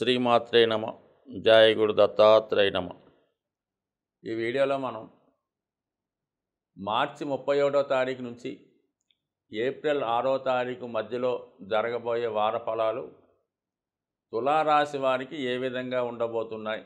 శ్రీమాత్రే నమ. జయ గురు దత్తాత్రేయ నమ. ఈ వీడియోలో మనం మార్చి 31వ తారీఖు నుంచి ఏప్రిల్ 6వ తారీఖు మధ్యలో జరగబోయే వార ఫలాలు తులారాశి వారికి ఏ విధంగా ఉండబోతున్నాయి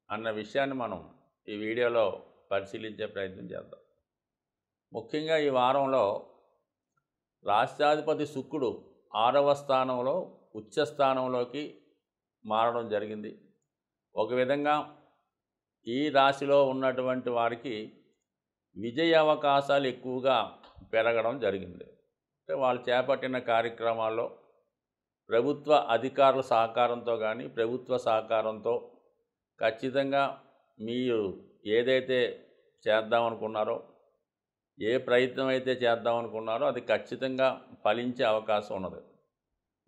అన్న విషయాన్ని మనం ఈ వీడియోలో పరిశీలించే ప్రయత్నం చేద్దాం. ముఖ్యంగా ఈ వారంలో రాష్ట్రాధిపతి శుక్రుడు 6వ స్థానంలో ఉచ్చ స్థానంలోకి మారడం జరిగింది. ఒక విధంగా ఈ రాశిలో ఉన్నటువంటి వారికి విజయ అవకాశాలు ఎక్కువగా పెరగడం జరిగింది. అంటే వాళ్ళు చేపట్టిన కార్యక్రమాల్లో ప్రభుత్వ అధికారుల సహకారంతో కానీ ప్రభుత్వ సహకారంతో ఖచ్చితంగా మీరు ఏదైతే చేద్దామనుకున్నారో, ఏ ప్రయత్నం అయితే చేద్దామనుకున్నారో అది ఖచ్చితంగా ఫలించే అవకాశం ఉన్నది.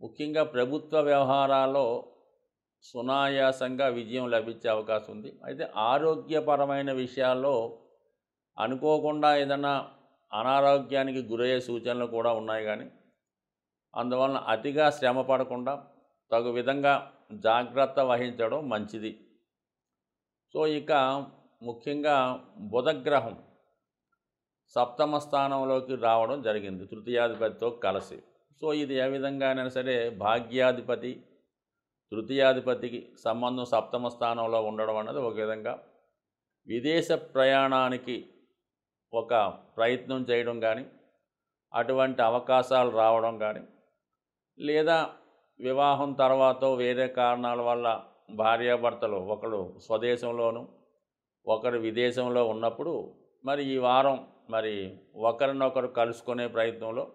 ముఖ్యంగా ప్రభుత్వ వ్యవహారాల్లో సునాయాసంగా విజయం లభించే అవకాశం ఉంది. అయితే ఆరోగ్యపరమైన విషయాల్లో అనుకోకుండా ఏదైనా అనారోగ్యానికి గురయ్యే సూచనలు కూడా ఉన్నాయి. కానీ అందువలన అతిగా శ్రమ పడకుండా తగు విధంగా జాగ్రత్త వహించడం మంచిది. సో ఇక ముఖ్యంగా బుధగ్రహం 7వ స్థానంలోకి రావడం జరిగింది తృతీయాధిపతితో కలిసి. సో ఇది ఏ విధంగానైనా సరే భాగ్యాధిపతి తృతీయాధిపతికి సంబంధం 7వ స్థానంలో ఉండడం అన్నది ఒక విధంగా విదేశ ప్రయాణానికి ఒక ప్రయత్నం చేయడం కానీ, అటువంటి అవకాశాలు రావడం కానీ, లేదా వివాహం తర్వాత వేరే కారణాల వల్ల భార్యాభర్తలు ఒకరు స్వదేశంలోను ఒకరు విదేశంలో ఉన్నప్పుడు మరి ఈ వారం మరి ఒకరినొకరు కలుసుకునే ప్రయత్నంలో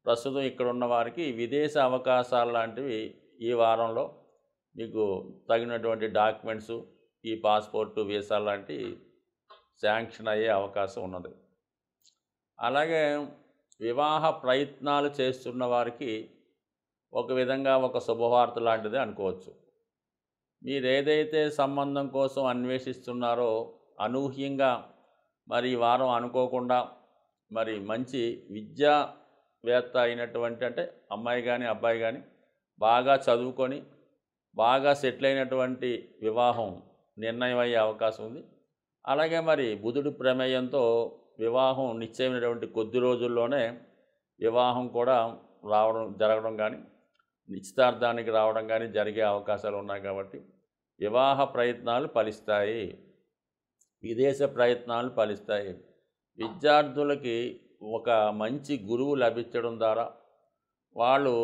ప్రస్తుతం ఇక్కడ ఉన్న వారికి విదేశ అవకాశాలు లాంటివి ఈ వారంలో మీకు తగినటువంటి డాక్యుమెంట్సు, ఈ పాస్పోర్టు, వీసా లాంటి శాంక్షన్ అయ్యే అవకాశం ఉన్నది. అలాగే వివాహ ప్రయత్నాలు చేస్తున్న వారికి ఒక విధంగా ఒక శుభవార్త లాంటిది అనుకోవచ్చు. మీరు ఏదైతే సంబంధం కోసం అన్వేషిస్తున్నారో అనూహ్యంగా మరి ఈ వారం అనుకోకుండా మరి మంచి విద్యావేత్త అయినటువంటి, అంటే అమ్మాయి కానీ అబ్బాయి కానీ బాగా చదువుకొని బాగా సెటిల్ అయినటువంటి వివాహం నిర్ణయం అయ్యే అవకాశం ఉంది. అలాగే మరి బుధుడి ప్రమేయంతో వివాహం నిశ్చయమైనటువంటి కొద్ది రోజుల్లోనే వివాహం కూడా జరగడం కానీ, నిశ్చితార్థానికి రావడం కానీ జరిగే అవకాశాలు ఉన్నాయి. కాబట్టి వివాహ ప్రయత్నాలు ఫలిస్తాయి, విదేశ ప్రయత్నాలు ఫలిస్తాయి. విద్యార్థులకి ఒక మంచి గురువు లభించడం ద్వారా వాళ్ళు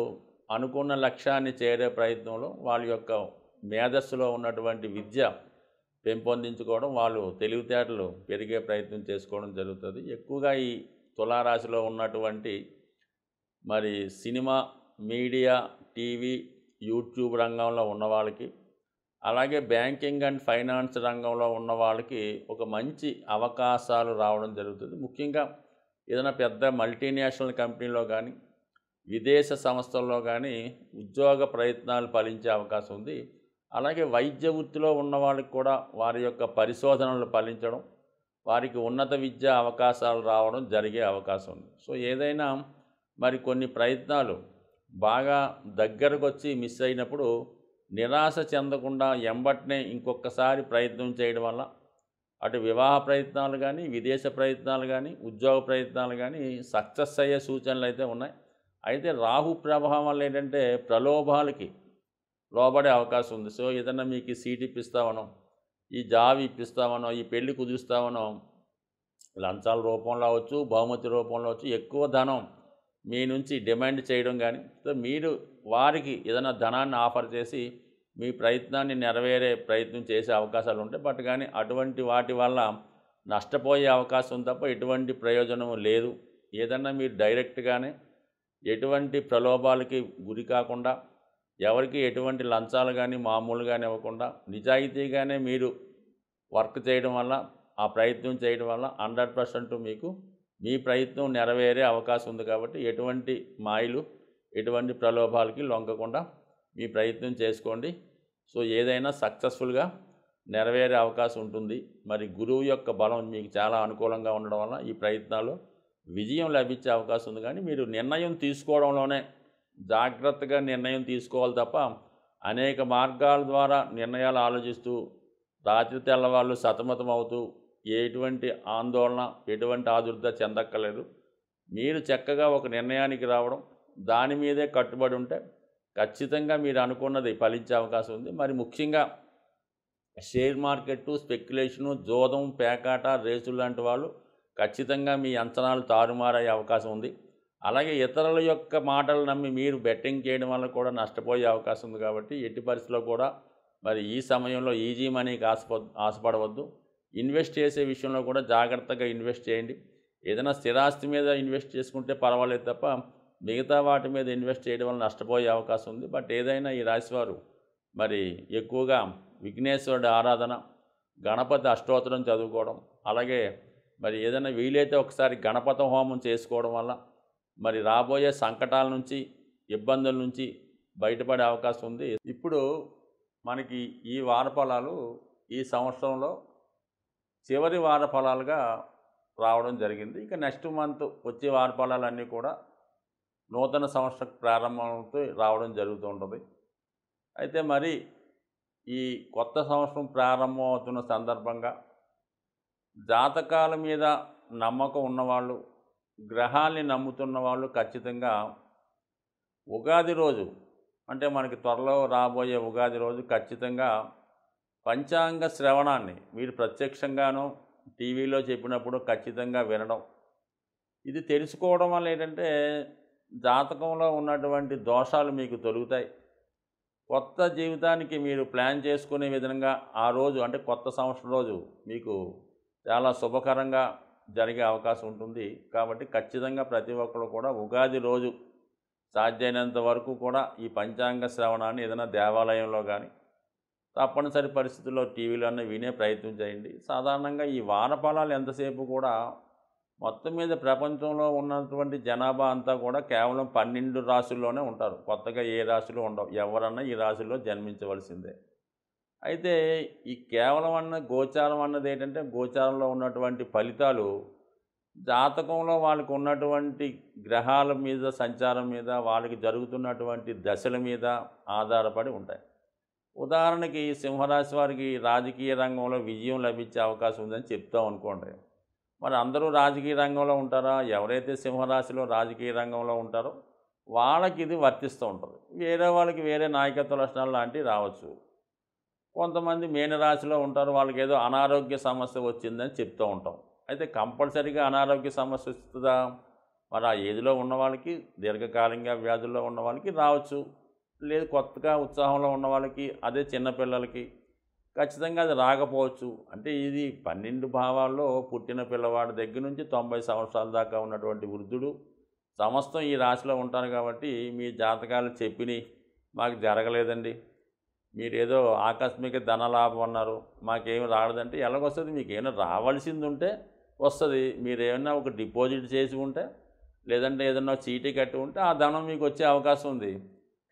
అనుకున్న లక్ష్యాన్ని చేరే ప్రయత్నంలో వాళ్ళ యొక్క మేధస్సులో ఉన్నటువంటి విద్య పెంపొందించుకోవడం, వాళ్ళు తెలివితేటలు పెరిగే ప్రయత్నం చేసుకోవడం జరుగుతుంది. ఎక్కువగా ఈ తులారాశిలో ఉన్నటువంటి మరి సినిమా, మీడియా, టీవీ, యూట్యూబ్ రంగంలో ఉన్న వాళ్ళకి, అలాగే బ్యాంకింగ్ అండ్ ఫైనాన్స్ రంగంలో ఉన్న వాళ్ళకి ఒక మంచి అవకాశాలు రావడం జరుగుతుంది. ముఖ్యంగా ఏదైనా పెద్ద మల్టీనేషనల్ కంపెనీలో కానీ విదేశ సంస్థల్లో కానీ ఉద్యోగ ప్రయత్నాలు ఫలించే అవకాశం ఉంది. అలాగే వైద్య వృత్తిలో ఉన్న వాళ్ళకి కూడా వారి యొక్క పరిశోధనలు ఫలించడం, వారికి ఉన్నత విద్యా అవకాశాలు రావడం జరిగే అవకాశం ఉంది. సో ఏదైనా మరి కొన్ని ప్రయత్నాలు బాగా దగ్గరకు వచ్చి మిస్ అయినప్పుడు నిరాశ చెందకుండా ఎంబట్నే ఇంకొకసారి ప్రయత్నం చేయడం వల్ల అటు వివాహ ప్రయత్నాలు కానీ, విదేశ ప్రయత్నాలు కానీ, ఉద్యోగ ప్రయత్నాలు కానీ సక్సెస్ అయ్యే సూచనలు అయితే ఉన్నాయి. అయితే రాహు ప్రభావం వల్ల ఏంటంటే ప్రలోభాలకి లోబడే అవకాశం ఉంది. సో ఏదన్నా మీకు సీట్ ఇప్పిస్తామనో, ఈ జాబ్ ఇప్పిస్తామనో, ఈ పెళ్లి కుదురుస్తామనో లంచాల రూపంలో అవచ్చు, బహుమతి రూపంలో అవచ్చు, ఎక్కువ ధనం మీ నుంచి డిమాండ్ చేయడం కానీ, సో మీరు వారికి ఏదైనా ధనాన్ని ఆఫర్ చేసి మీ ప్రయత్నాన్ని నెరవేరే ప్రయత్నం చేసే అవకాశాలు ఉంటాయి. బట్ కానీ అటువంటి వాటి వల్ల నష్టపోయే అవకాశం తప్ప ఎటువంటి ప్రయోజనం లేదు. ఏదన్నా మీరు డైరెక్ట్గానే ఎటువంటి ప్రలోభాలకి గురి కాకుండా, ఎవరికి ఎటువంటి లంచాలు కానీ మామూలుగానే ఇవ్వకుండా నిజాయితీగానే మీరు వర్క్ చేయడం వల్ల, ఆ ప్రయత్నం చేయడం వల్ల 100% మీకు మీ ప్రయత్నం నెరవేరే అవకాశం ఉంది. కాబట్టి ఎటువంటి మాయలు, ఎటువంటి ప్రలోభాలకి లొంగకుండా మీ ప్రయత్నం చేసుకోండి. సో ఏదైనా సక్సెస్ఫుల్గా నెరవేరే అవకాశం ఉంటుంది. మరి గురువు యొక్క బలం మీకు చాలా అనుకూలంగా ఉండడం వల్ల ఈ ప్రయత్నాలు విజయం లభించే అవకాశం ఉంది. కానీ మీరు నిర్ణయం తీసుకోవడంలోనే జాగ్రత్తగా నిర్ణయం తీసుకోవాలి తప్ప అనేక మార్గాల ద్వారా నిర్ణయాలు ఆలోచిస్తూ రాత్రి తెల్లవాళ్ళు సతమతం అవుతూ ఎటువంటి ఆందోళన ఎటువంటి ఆదుర్ద చెందక్కర్లేదు. మీరు చక్కగా ఒక నిర్ణయానికి రావడం, దాని మీదే కట్టుబడి ఉంటే ఖచ్చితంగా మీరు అనుకున్నది ఫలించే అవకాశం ఉంది. మరి ముఖ్యంగా షేర్ మార్కెట్టు, స్పెక్యులేషను, జోదం, పేకాట, రేసులు లాంటి వాళ్ళు ఖచ్చితంగా మీ అంచనాలు తారుమారయ్యే అవకాశం ఉంది. అలాగే ఇతరుల యొక్క మాటలు నమ్మి మీరు బెట్టింగ్ చేయడం వల్ల కూడా నష్టపోయే అవకాశం ఉంది. కాబట్టి ఎట్టి పరిస్థితిలో కూడా మరి ఈ సమయంలో ఈజీ మనీకి ఆశపడవద్దు. ఇన్వెస్ట్ చేసే విషయంలో కూడా జాగ్రత్తగా ఇన్వెస్ట్ చేయండి. ఏదైనా స్థిరాస్తి మీద ఇన్వెస్ట్ చేసుకుంటే పర్వాలేదు తప్ప మిగతా వాటి మీద ఇన్వెస్ట్ చేయడం వల్ల నష్టపోయే అవకాశం ఉంది. బట్ ఏదైనా ఈ రాశివారు మరి ఎక్కువగా విఘ్నేశ్వరుడి ఆరాధన, గణపతి అష్టోత్తరం చదువుకోవడం, అలాగే మరి ఏదైనా వీలైతే ఒకసారి గణపతి హోమం చేసుకోవడం వల్ల మరి రాబోయే సంకటాల నుంచి, ఇబ్బందుల నుంచి బయటపడే అవకాశం ఉంది. ఇప్పుడు మనకి ఈ వారఫలాలు ఈ సంవత్సరంలో చివరి వారఫలాలుగా రావడం జరిగింది. ఇక నెక్స్ట్ మంత్ వచ్చే వారఫలాలన్నీ కూడా నూతన సంవత్సర ప్రారంభంతో రావడం జరుగుతూ ఉంటుంది. అయితే మరి ఈ కొత్త సంవత్సరం ప్రారంభం అవుతున్న సందర్భంగా జాతకాల మీద నమ్మకం ఉన్నవాళ్ళు, గ్రహాల్ని నమ్ముతున్న వాళ్ళు ఖచ్చితంగా ఉగాది రోజు, అంటే మనకి త్వరలో రాబోయే ఉగాది రోజు ఖచ్చితంగా పంచాంగ శ్రవణాన్ని మీరు ప్రత్యక్షంగానో టీవీలో చెప్పినప్పుడు ఖచ్చితంగా వినడం. ఇది తెలుసుకోవడం వల్ల ఏంటంటే జాతకంలో ఉన్నటువంటి దోషాలు మీకు తొలుగుతాయి. కొత్త జీవితానికి మీరు ప్లాన్ చేసుకునే విధంగా ఆ రోజు, అంటే కొత్త సంవత్సరం రోజు మీకు చాలా శుభకరంగా జరిగే అవకాశం ఉంటుంది. కాబట్టి ఖచ్చితంగా ప్రతి ఒక్కరు కూడా ఉగాది రోజు సాధ్యమైనంత వరకు కూడా ఈ పంచాంగ శ్రవణాన్ని ఏదైనా దేవాలయంలో కానీ తప్పనిసరి పరిస్థితుల్లో టీవీలోనే వినే ప్రయత్నం చేయండి. సాధారణంగా ఈ వారఫలాలు ఎంతసేపు కూడా మొత్తం మీద ప్రపంచంలో ఉన్నటువంటి జనాభా అంతా కూడా కేవలం 12 రాశుల్లోనే ఉంటారు. కొత్తగా ఏ రాశిలో ఉండవు. ఎవరన్నా ఈ రాశిలో జన్మించవలసిందే. అయితే ఈ కేవలం గోచారం అన్నది ఏంటంటే, గోచారంలో ఉన్నటువంటి ఫలితాలు జాతకంలో వాళ్ళకు ఉన్నటువంటి గ్రహాల మీద, సంచారం మీద, వాళ్ళకి జరుగుతున్నటువంటి దశల మీద ఆధారపడి ఉంటాయి. ఉదాహరణకి సింహరాశి వారికి రాజకీయ రంగంలో విజయం లభించే అవకాశం ఉందని చెప్తాం అనుకోండి. మరి అందరూ రాజకీయ రంగంలో ఉంటారా? ఎవరైతే సింహరాశిలో రాజకీయ రంగంలో ఉంటారో వాళ్ళకి ఇది వర్తిస్తూ ఉంటుంది. వేరే వాళ్ళకి వేరే నాయకత్వ లక్షణాలు లాంటివి రావచ్చు. కొంతమంది మీనరాశిలో ఉంటారు, వాళ్ళకి ఏదో అనారోగ్య సమస్య వచ్చిందని చెప్తూ ఉంటాం. అయితే కంపల్సరీగా అనారోగ్య సమస్య వస్తుందా? మరి ఆ ఏజ్లో ఉన్న వాళ్ళకి, దీర్ఘకాలికంగా వ్యాధుల్లో ఉన్న వాళ్ళకి రావచ్చు. లేదు కొత్తగా ఉత్సాహంలో ఉన్న వాళ్ళకి, అదే చిన్నపిల్లలకి ఖచ్చితంగా అది రాకపోవచ్చు. అంటే ఇది 12 భావాల్లో పుట్టిన పిల్లవాడి దగ్గర నుంచి 90 సంవత్సరాల దాకా ఉన్నటువంటి వృద్ధుడు సమస్తం ఈ రాశిలో ఉంటారు. కాబట్టి మీ జాతకాలు చెప్పిని మాకు జరగలేదండి, మీరేదో ఆకస్మిక ధనలాభం అన్నారు, మాకేమి రాలేదంటే ఎలాగొస్తుంది? మీకు ఏమైనా రావాల్సింది ఉంటే వస్తుంది. మీరు ఏమైనా ఒక డిపాజిట్ చేసి ఉంటే, లేదంటే ఏదన్నా చీటీ కట్టి ఉంటే ఆ ధనం మీకు వచ్చే అవకాశం ఉంది.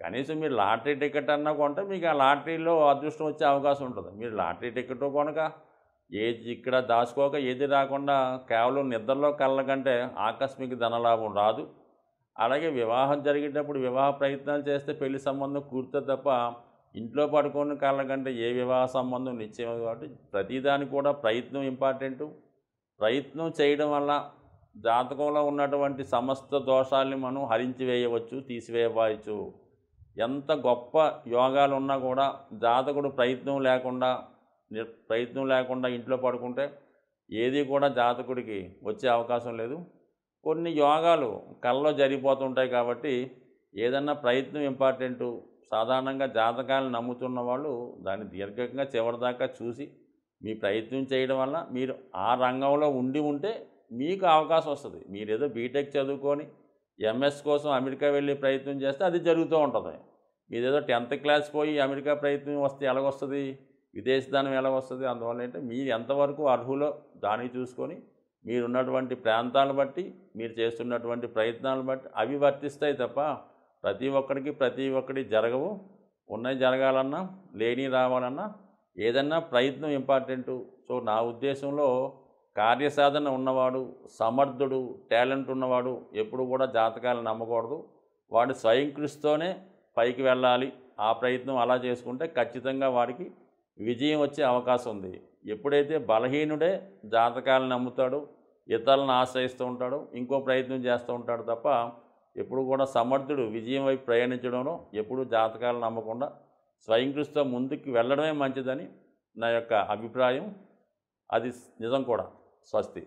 కనీసం మీరు లాటరీ టికెట్ అన్నా కొంటే మీకు ఆ లాటరీలో అదృష్టం వచ్చే అవకాశం ఉంటుంది. మీరు లాటరీ టికెట్ కొనక, ఏది ఇక్కడ దాచుకోక, ఏది రాకుండా కేవలం నిద్రలో కళ్ళ కంటే ఆకస్మిక ధనలాభం రాదు. అలాగే వివాహం జరిగేటప్పుడు వివాహ ప్రయత్నాలు చేస్తే పెళ్లి సంబంధం కుదురుతుంది తప్ప ఇంట్లో పడుకొని కళ్ళ కంటే ఏ వివాహ సంబంధం నిశ్చయం. కాబట్టి ప్రతిదానికి కూడా ప్రయత్నం ఇంపార్టెంటు. ప్రయత్నం చేయడం వల్ల జాతకంలో ఉన్నటువంటి సమస్త దోషాల్ని మనం హరించి వేయవచ్చు, తీసివేయవచ్చు. ఎంత గొప్ప యోగాలు ఉన్నా కూడా జాతకుడు ప్రయత్నం లేకుండా ఇంట్లో పడుకుంటే ఏది కూడా జాతకుడికి వచ్చే అవకాశం లేదు. కొన్ని యోగాలు కళ్ళలో జరిగిపోతుంటాయి. కాబట్టి ఏదన్నా ప్రయత్నం ఇంపార్టెంటు. సాధారణంగా జాతకాలను నమ్ముతున్న వాళ్ళు దాన్ని దీర్ఘంగా చివరిదాకా చూసి మీ ప్రయత్నం చేయడం వల్ల మీరు ఆ రంగంలో ఉంటే మీకు అవకాశం వస్తుంది. మీరేదో బీటెక్ చదువుకొని ఎంఎస్ కోసం అమెరికా వెళ్ళి ప్రయత్నం చేస్తే అది జరుగుతూ ఉంటుంది. మీదేదో 10th క్లాస్ పోయి అమెరికా ప్రయత్నం వస్తే ఎలాగొస్తుంది? విదేశదానం ఎలాగొస్తుంది? అందువల్ల ఏంటంటే మీరు ఎంతవరకు అర్హులో దాన్ని చూసుకొని మీరున్నటువంటి ప్రాంతాలను బట్టి, మీరు చేస్తున్నటువంటి ప్రయత్నాలను బట్టి అవి వర్తిస్తాయి తప్ప ప్రతి ఒక్కటి జరగవు. ఉన్నవి జరగాలన్నా, లేని రావాలన్నా ఏదన్నా ప్రయత్నం ఇంపార్టెంటు. సో నా ఉద్దేశంలో కార్యసాధన ఉన్నవాడు, సమర్థుడు, టాలెంట్ ఉన్నవాడు ఎప్పుడు కూడా జాతకాలను నమ్మకూడదు. వాడు స్వయం కృషితోనే పైకి వెళ్ళాలి. ఆ ప్రయత్నం అలా చేసుకుంటే ఖచ్చితంగా వాడికి విజయం వచ్చే అవకాశం ఉంది. ఎప్పుడైతే బలహీనుడే జాతకాలను నమ్ముతాడో, ఇతరులను ఆశ్రయిస్తూ ఉంటాడో, ఇంకో ప్రయత్నం చేస్తూ ఉంటాడు తప్ప ఎప్పుడు కూడా సమర్థుడు విజయం వైపు ప్రయాణించడంలో ఎప్పుడూ జాతకాలను నమ్మకుండా స్వయం కృషితో ముందుకు వెళ్ళడమే మంచిదని నా యొక్క అభిప్రాయం. అది నిజం కూడా. స్వస్తి.